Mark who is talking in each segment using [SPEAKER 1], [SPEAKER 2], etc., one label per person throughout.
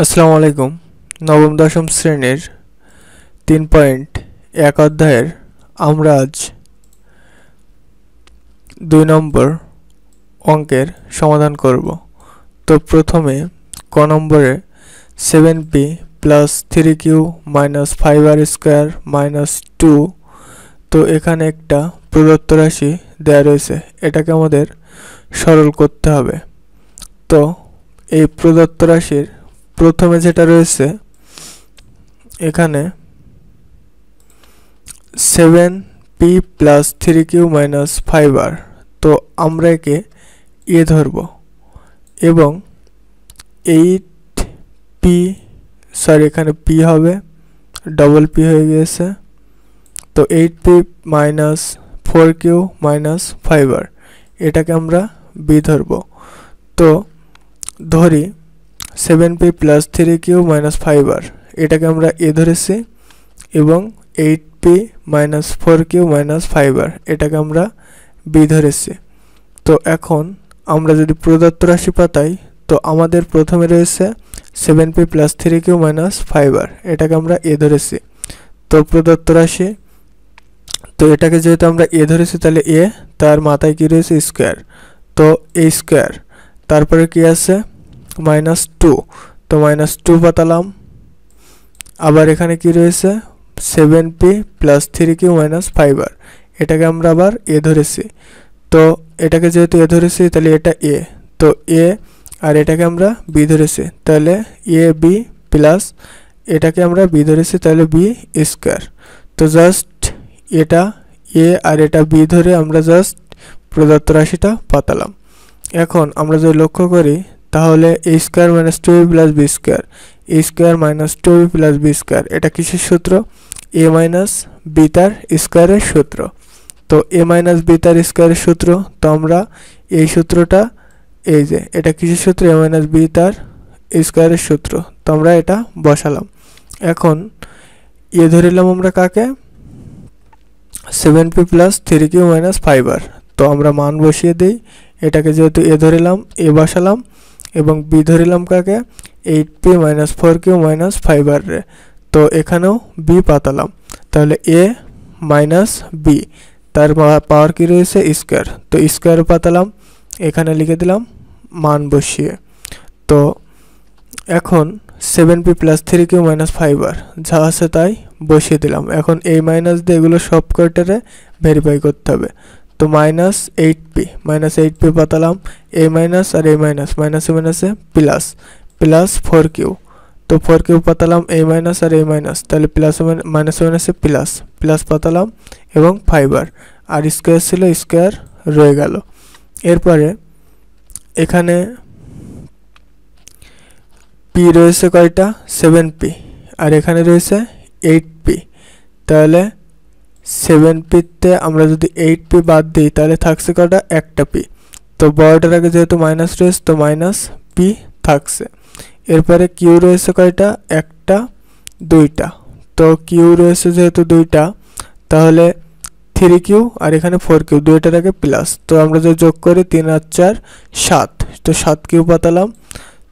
[SPEAKER 1] আসসালামু আলাইকুম। নবম দশম শ্রেণীর 3.1 অধ্যায়ের আমরা আজ 2 নম্বর অঙ্কের সমাধান করব। তো প্রথমে ক নম্বরে 7p plus 3q minus 5r square minus 2। তো এখানে একটা প্রদত্ত রাশি দেয়া রয়েছে, এটাকে আমাদের সরল করতে হবে। তো এই প্রদত্ত রাশির প্রথমে যেটা রয়েছে এখানে 7p plus 3q minus 5r, তো আমরা একে এ ধরব এবং 8p এখানে p হবে, ডবল p হয়ে গিয়েছে। তো 8p minus 4q minus 5r, এটাকে আমরা b ধরব। তো ধরি 7p plus 3q minus 5r, এটাকে আমরা এ ধরেছি এবং 8p minus 4q minus 5r, এটাকে আমরা বি ধরেছি। তো এখন আমরা যদি প্রদত্ত রাশি পাতাই, তো আমাদের প্রথমে রয়েছে 7p plus 3q minus 5r, এটাকে আমরা এ ধরেছি। তো প্রদত্ত রাশি, তো এটাকে যেহেতু আমরা এ ধরেছি তাহলে এ, তার মাথায় কি রয়েছে স্কোয়ার, তো এ স্কোয়ার, তারপরে কি আছে মাইনাস 2, তো মাইনাস 2 পাতালাম। আবার এখানে কি রয়েছে 7p plus 3q minus 5r, এটাকে আমরা আবার এ ধরেছি। তো এটাকে যেহেতু এ ধরেছি তাহলে এটা এ, তো এ আর এটাকে আমরা বি ধরেছি, তাহলে এ বি প্লাস এটাকে আমরা বি ধরেছি, তাহলে বি স্কোয়ার। তো জাস্ট এটা এ আর এটা বি ধরে আমরা জাস্ট প্রদত্ত রাশিটা পাতালাম। এখন আমরা যদি লক্ষ্য করি তাহলে A square minus 2b plus B square, A square minus 2b plus B square, এটা কিসের সূত্র? এ মাইনাস বি তার স্কোয়ারের সূত্র। তো এ মাইনাস বি তার স্কোয়ারের সূত্র, তো আমরা এই সূত্রটা, এই যে এটা কিসের সূত্র? এ মাইনাস বি তার স্কোয়ারের সূত্র, তো আমরা এটা বসালাম। এখন এ ধরিলাম আমরা কাকে? 7p plus 3q minus 5r, তো আমরা মান বসিয়ে দিই। এটাকে যেহেতু এ ধরিলাম এ বসালাম এবং বি ধরিলাম কাকে? 8p minus 4q minus 5r রে, তো এখানেও বি পাতালাম। তাহলে এ মাইনাস বি, তার পাওয়ার কি রয়েছে? স্কোয়ার, তো স্কোয়ার পাতালাম, এখানে লিখে দিলাম মান বসিয়ে। তো এখন 7p plus 3q minus 5r যা আছে তাই বসিয়ে দিলাম। এখন এই মাইনাস দিয়ে এগুলো সব কয়টারে ভেরিফাই করতে হবে। তো মাইনাস 8p পাতালাম, এই মাইনাস আর এই মাইনাস, মাইনাসে মাইনাসে প্লাস, প্লাস 4q, তো 4q পাতালাম, এই মাইনাস আর এই মাইনাস, তাহলে প্লাস মাইনাসে মাইনাসে প্লাস, প্লাস পাতালাম এবং 5r, আর স্কোয়ার ছিল স্কোয়ার রয়ে গেল। এরপরে এখানে পি রয়েছে কয়টা? 7p, আর এখানে রয়েছে 8p, তাহলে 7pতে আমরা যদি 8p বাদ দিই তাহলে থাকছে কয়টা? একটা p। তো বড়টার আগে যেহেতু মাইনাস রয়েছে তো মাইনাস p থাকছে। এরপরে কিউ রয়েছে কয়টা? একটা, দুইটা, তো কিউ রয়েছে যেহেতু দুইটা, তাহলে 3q আর এখানে 4q, দুইটার আগে প্লাস, তো আমরা যদি যোগ করি 3 আর 4 7, তো 7q পাতালাম,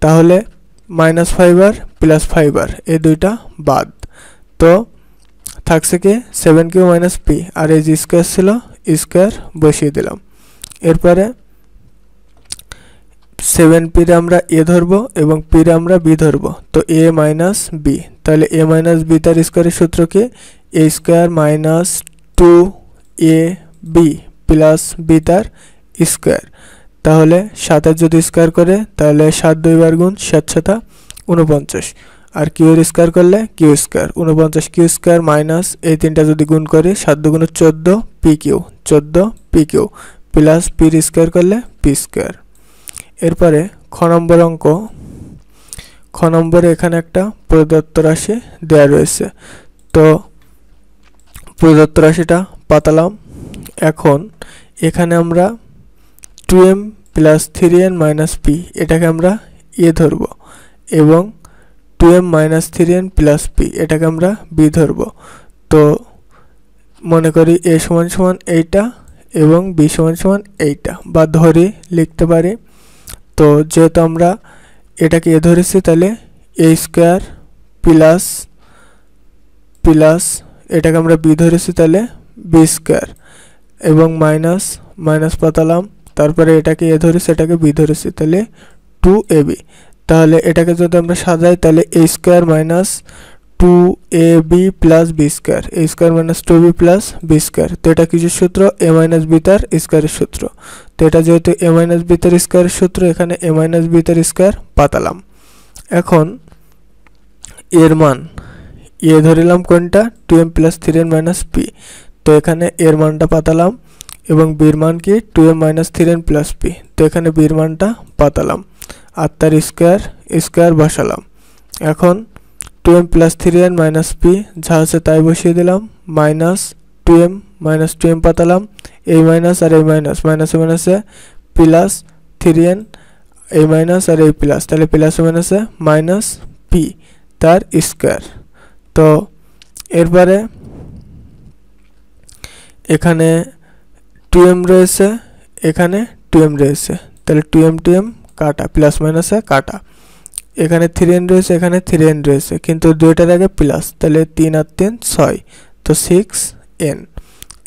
[SPEAKER 1] তাহলে মাইনাস 5r প্লাস 5r, এই দুইটা বাদ, তো থাকছে কি 7q মাইনাস p, আর এই যে স্কোয়ার ছিল স্কোয়ার বসিয়ে দিলাম। এরপরে 7p রে আমরা এ ধরবো এবং p রে আমরা বি ধরবো, তো a মাইনাস বি, তাহলে a মাইনাস বি তার স্কোয়ারের সূত্র কি? a square minus 2ab plus B তার স্কোয়ার। তাহলে 7 যদি স্কোয়ার করে তাহলে 7 2 বার গুণ 7 7 49, আর কিউ এর স্কোয়ার করলে Q square 49 Q square minus এই তিনটা যদি গুণ করি 7 2 14 P Q 14 P Q plus পির স্কোয়ার করলে পি স্কোয়ার। এরপরে খ নম্বর অঙ্ক, খ নম্বরে এখানে একটা প্রদত্ত রাশি দেওয়া রয়েছে, তো প্রদত্ত রাশিটা পাতালাম। এখন এখানে আমরা 2m plus 3n minus P, এটাকে আমরা এ ধরব এবং 2m minus 3n plus P, এটাকে আমরা বি ধরব। তো মনে করি এ সমান সমান এইটা এবং বি সমান সমান এইটা, বা ধরে লিখতে পারি। তো যেহেতু আমরা এটাকে এ ধরেছি তাহলে এ স্কোয়ার প্লাস প্লাস এটাকে আমরা বি ধরেছি, তাহলে বি স্কোয়ার এবং মাইনাস মাইনাস পাতালাম, তারপরে এটাকে এ ধরেছি এটাকে বি ধরেছি, তাহলে 2ab। তাহলে এটাকে যদি আমরা সাজাই তাহলে A square minus 2ab plus B square, A square minus 2b plus B square. তো এটা কিসের সূত্র? এ মাইনাস বি তার স্কোয়ারের সূত্র। তো এটা যেহেতু এ মাইনাস বি তার স্কোয়ারের সূত্র, এখানে এ মাইনাস বি তার স্কোয়ার পাতালাম। এখন এর মান এ ধরিলাম কোনটা? 2m plus 3n minus P. তো এখানে এর মানটা পাতালাম এবং বির মান কি? 2m minus 3n plus P. তো এখানে বির মানটা পাতালাম আর তার স্কোয়ার স্কোয়ার বসালাম। এখন 2m plus 3n minus P যা আছে তাই বসিয়ে দিলাম, মাইনাস 2m পাতালাম, এই মাইনাস আর এই মাইনাস, মাইনাসে মাইনাসে প্লাস 3n, এই মাইনাস আর এই প্লাস, তাহলে প্লাসে মাইনাসে মাইনাস পি তার স্কোয়ার। তো এরপরে এখানে 2m রয়েছে, এখানে 2m রয়েছে, তাহলে 2m কাটা, প্লাস মাইনাসে কাটা। এখানে 3n রয়েছে, এখানে 3n রয়েছে, কিন্তু দুইটার আগে প্লাস, তাহলে 3 আর 3 6, তো 6n।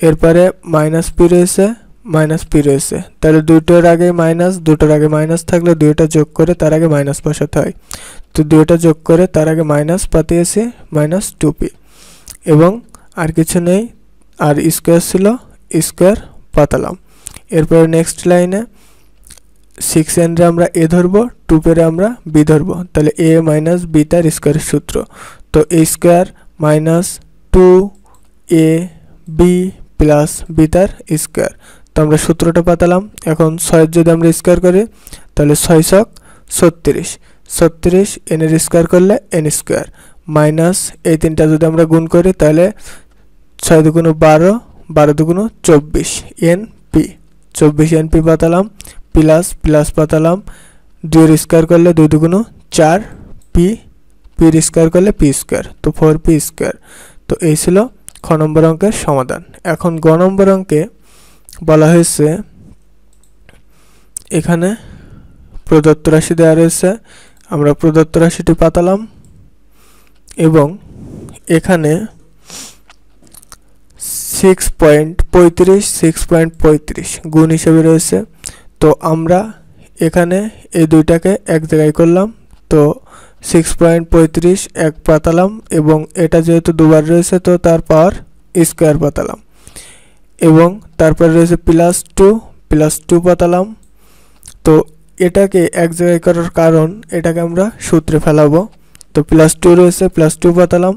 [SPEAKER 1] এরপরে মাইনাস পি রয়েছে, মাইনাস পি রয়েছে, তাহলে দুইটার আগে মাইনাস, দুটোর আগে মাইনাস থাকলে দুইটা যোগ করে তার আগে মাইনাস বসাতে হয়। তো দুইটা যোগ করে তার আগে মাইনাস পাঠিয়েছি, মাইনাস 2p এবং আর কিছু নেই, আর স্কোয়ার ছিল, স্কোয়ার পাতালাম। এরপরে নেক্সট লাইনে 6n রে আমরা এ ধরবো, 2 পেরে আমরা বি ধরবো, তাহলে এ মাইনাস বি তার স্কোয়ারের সূত্র। তো A square minus 2ab plus B তার স্কোয়ার। তো আমরা সূত্রটা পাতালাম। এখন 6 যদি আমরা স্কোয়ার করি তাহলে 6 ছক 36, 36 n এর স্কোয়ার করলে n স্কোয়ার, মাইনাস এই তিনটা যদি আমরা গুণ করি তাহলে 6 দুগুণ 12, 12 দুগুণ 24 np, 24 np পাতালাম, প্লাস প্লাস পাতালাম, 2 এর স্কোয়ার করলে 2 দুগুণ 4 পি, পির স্কোয়ার করলে পি স্কোয়ার, তো 4p স্কোয়ার। তো এই ছিল খ নম্বর অঙ্কের সমাধান। এখন গ নম্বর অঙ্কে বলা হয়েছে এখানে প্রদত্ত রাশি দেওয়া রয়েছে, আমরা প্রদত্ত রাশিটি পাতালাম এবং এখানে 6.35 গুণ হিসেবে রয়েছে। তো আমরা এখানে এই দুইটাকে এক জায়গায় করলাম, তো 6.35 এক পাতালাম এবং এটা যেহেতু দুবার রয়েছে তো তার পাওয়ার স্কোয়ার পাতালাম এবং তারপর রয়েছে প্লাস 2 পাতালাম। তো এটাকে এক জায়গায় করার কারণ এটাকে আমরা সূত্রে ফেলাবো। তো প্লাস 2 রয়েছে, প্লাস 2 পাতালাম,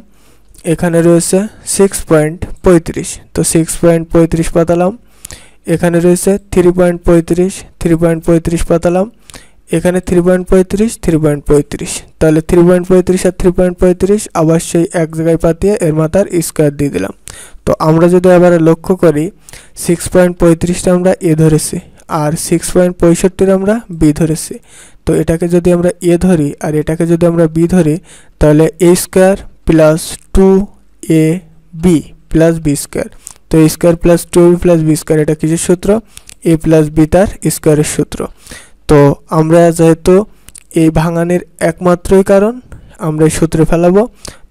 [SPEAKER 1] এখানে রয়েছে 6.35, তো 6.35 পাতালাম, এখানে রয়েছে 3.35 পাতালাম, এখানে 3.35, তাহলে 3.35 আর 3.35 আবার সেই এক জায়গায় পাতিয়ে এর মাথার স্কোয়ার দিয়ে দিলাম। তো আমরা যদি আবার লক্ষ্য করি 6.35টা আমরা এ ধরেছি আর 6.65 আমরা বি ধরেছি। তো এটাকে যদি আমরা এ ধরি আর এটাকে যদি আমরা বি ধরি তাহলে a square plus 2ab plus B square. তো a square plus 2ab plus B square এটা কিসের সূত্র? a প্লাস বি তার স্কোয়ারের সূত্র। তো আমরা যেহেতু এই ভাঙানের একমাত্রই কারণ আমরা এই সূত্রে ফেলাবো,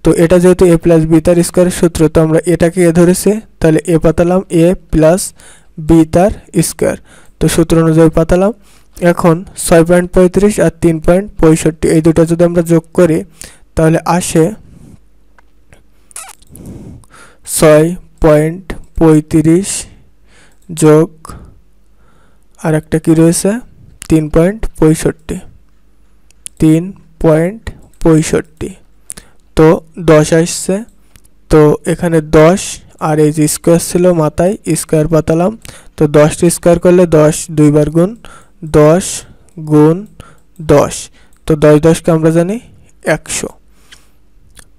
[SPEAKER 1] তো এটা যেহেতু a প্লাস বি তার স্কোয়ারের সূত্র, তো আমরা এটাকে এ ধরেছি, তাহলে এ পাতালাম a প্লাস বি তার স্কোয়ার, তো সূত্র অনুযায়ী পাতালাম। এখন 6.35 আর 3.65 এই দুটো যদি আমরা যোগ করি তাহলে আসে 6.35 যোগ আর একটা কি রয়েছে 3.65, তো 10 আসছে। তো এখানে 10 আর এই যে স্কোয়ার ছিল মাথায় স্কোয়ার পাতালাম, তো 10টি স্কোয়ার করলে 10 দুইবার গুণ 10 গুণ 10, তো 10কে আমরা জানি 100।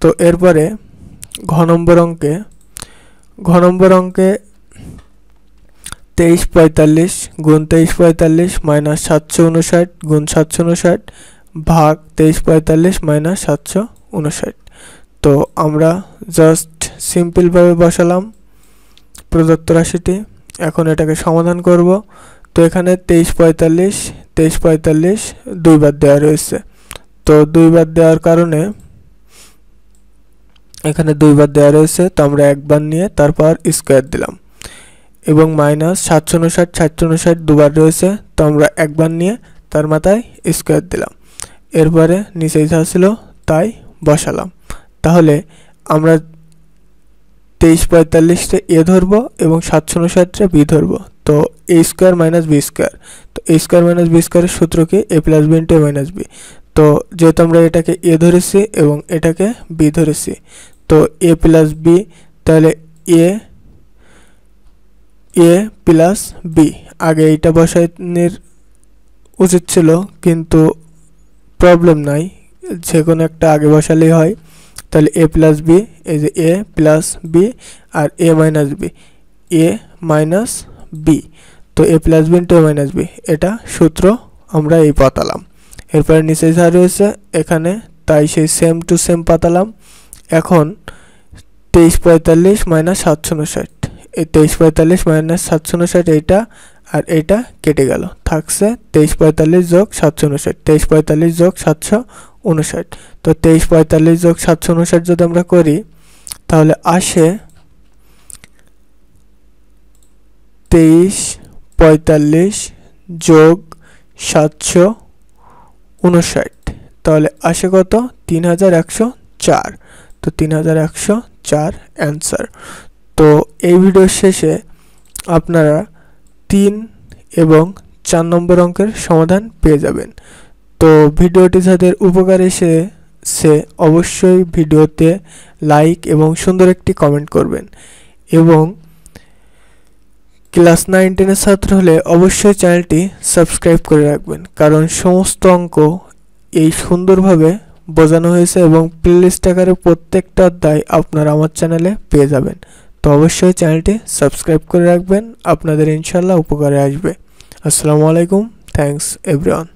[SPEAKER 1] তো এরপরে ঘ নম্বর অঙ্কে 2345 গুণ 2345 মাইনাস 759 গুণ 759 ভাগ 2345 মাইনাস 759। তো আমরা জাস্ট সিম্পলভাবে বসালাম প্রদত্ত রাশিটি। এখন এটাকে সমাধান করব। তো এখানে 2345 দুইবার দেওয়া রয়েছে, তো দুইবার দেওয়ার কারণে এখানে দুইবার দেওয়া রয়েছে, তো আমরা একবার নিয়ে তারপর স্কোয়ার দিলাম। এবং মাইনাস 759 দুবার রয়েছে, তো আমরা একবার নিয়ে তার মাথায় স্কোয়ার দিলাম। এরপরে নিচেই যা ছিল তাই বসালাম। তাহলে আমরা 2345-টা এ ধরবো এবং 759-টা বি ধরবো। তো A square minus B square, তো এ স্কোয়ার মাইনাস বি স্কোয়ারের সূত্র কি? এ প্লাস বি ইন্টু এ মাইনাস বি। তো যেহেতু আমরা এটাকে এ ধরেছি এবং এটাকে বি ধরেছি, তো এ প্লাস বি, তাহলে এ প্লাস বি। আগে এইটা বসানোর উচিত ছিল, কিন্তু প্রবলেম নাই, যে কোনো একটা আগে বসালেই হয়। তাহলে এ প্লাস বি, এই যে এ প্লাস বি আর এ মাইনাস বি, এ মাইনাস বি। তো এ প্লাস বি ইন্টু এ মাইনাস বি, এটা সূত্র আমরা এই পাতালাম। এরপরে নিচে যা রয়েছে এখানে তাই সেই সেম টু সেম পাতালাম। এখন 2345 মাইনাস 759, এই 2345 মাইনাস 759 এইটা আর এইটা কেটে গেল, থাকছে 2345 যোগ 759, 2345 যোগ 759। তো 2345 যোগ 759 যদি আমরা করি তাহলে আসে 2345 যোগ 759, তাহলে আসে কত? 3104। তো 3104 অ্যান্সার। তো এই ভিডিওর শেষে আপনারা 3 এবং 4 নম্বর অঙ্কের সমাধান পেয়ে যাবেন। তো ভিডিওটি যাদের উপকার এসেছে অবশ্যই ভিডিওতে লাইক এবং সুন্দর একটি কমেন্ট করবেন, এবং ক্লাস 9-10-এর ছাত্র হলে অবশ্যই চ্যানেলটি সাবস্ক্রাইব করে রাখবেন, কারণ সমস্ত অঙ্ক এই সুন্দরভাবে বোঝানো হয়েছে এবং প্লেলিস্ট আকারে প্রত্যেকটা অধ্যায় আপনারা আমার চ্যানেলে পেয়ে যাবেন। তো অবশ্যই চ্যানেলটি সাবস্ক্রাইব করে রাখবেন, আপনাদের ইনশাল্লাহ উপকারে আসবে। আসসালামু আলাইকুম, থ্যাঙ্কস এভরিওয়ান।